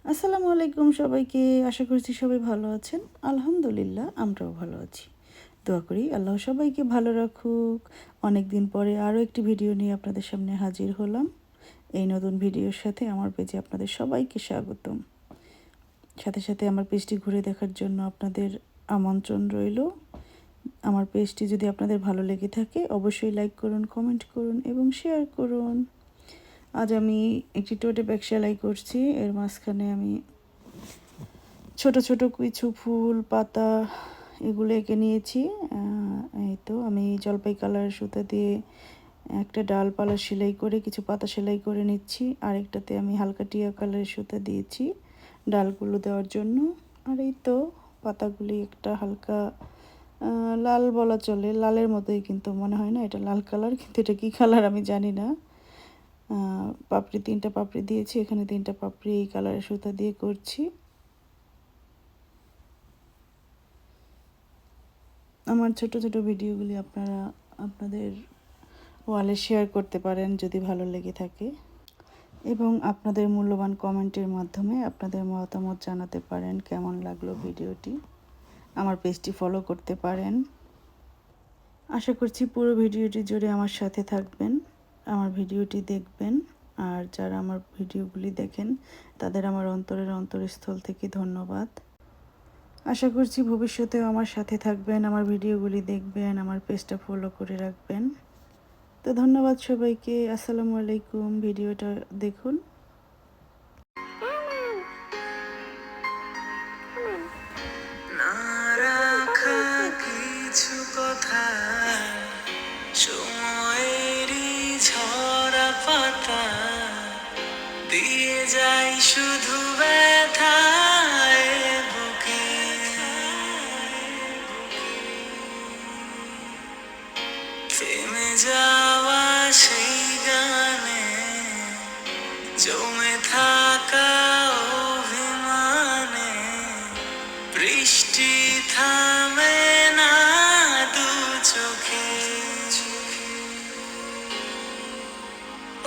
আসসালামু আলাইকুম সবাইকে। আশা করছি সবাই ভালো আছেন। আলহামদুলিল্লাহ আমরাও ভালো আছি। দোয়া করি আল্লাহ সবাইকে ভালো রাখুক। অনেক দিন পরে আরও একটি ভিডিও নিয়ে আপনাদের সামনে হাজির হলাম। এই নতুন ভিডিওর সাথে আমার পেজে আপনাদের সবাইকে স্বাগতম। সাথে সাথে আমার পেজটি ঘুরে দেখার জন্য আপনাদের আমন্ত্রণ রইল। আমার পেজটি যদি আপনাদের ভালো লেগে থাকে অবশ্যই লাইক করুন, কমেন্ট করুন এবং শেয়ার করুন। আজ আমি একটি টোটে ব্যাগ সেলাই করছি। এর মাঝখানে আমি ছোট ছোট কিছু ফুল পাতা এগুলো এঁকে নিয়েছি। এই তো আমি জলপাই কালারের সুতা দিয়ে একটা ডালপালা সেলাই করে কিছু পাতা সেলাই করে নিচ্ছি। আরেকটাতে আমি হালকা টিয়া কালারের সুতা দিয়েছি ডালগুলো দেওয়ার জন্য। আর এই তো পাতাগুলি একটা হালকা লাল বলা চলে, লালের মতোই, কিন্তু মনে হয় না এটা লাল কালার, কিন্তু এটা কী কালার আমি জানি না। পাপড়ি 3টা পাপড়ি দিয়েছি, এখানে 3টা পাপড়ি এই কালারের সুতা দিয়ে করছি। আমার ছোট ছোট ভিডিওগুলি আপনারা আপনাদের ওয়ালে শেয়ার করতে পারেন যদি ভালো লেগে থাকে, এবং আপনাদের মূল্যবান কমেন্টের মাধ্যমে আপনাদের মতামত জানাতে পারেন কেমন লাগলো ভিডিওটি। আমার পেজটি ফলো করতে পারেন। আশা করছি পুরো ভিডিওটি জুড়ে আমার সাথে থাকবেন, আমার ভিডিওটি দেখবেন। আর যারা আমার ভিডিওগুলি দেখেন তাদের আমার অন্তরের অন্তরস্থল থেকে ধন্যবাদ। আশা করছি ভবিষ্যতেও আমার সাথে থাকবেন, আমার ভিডিওগুলি দেখবেন, আমার পেজটা ফলো করে রাখবেন। তো ধন্যবাদ সবাইকে। আসসালামু আলাইকুম। ভিডিওটা দেখুন। না রাখা কিছু কথা, সময়েরই ঝরা পাতা দিয়ে যাই শুধু ব্যথায় বুকে। থেমে যাওয়া সেই গানে জমে থাকা অভিমানে বৃষ্টি থামে না দু চোখে।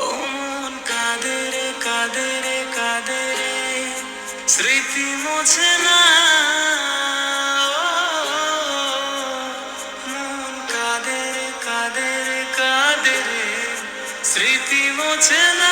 ও মন কাঁদে রে কাঁদে রে কাঁদে রে, স্মৃতি মোছে না। মন কাঁদে রে কাঁদে রে কাঁদে রে, স্মৃতি মোছে না।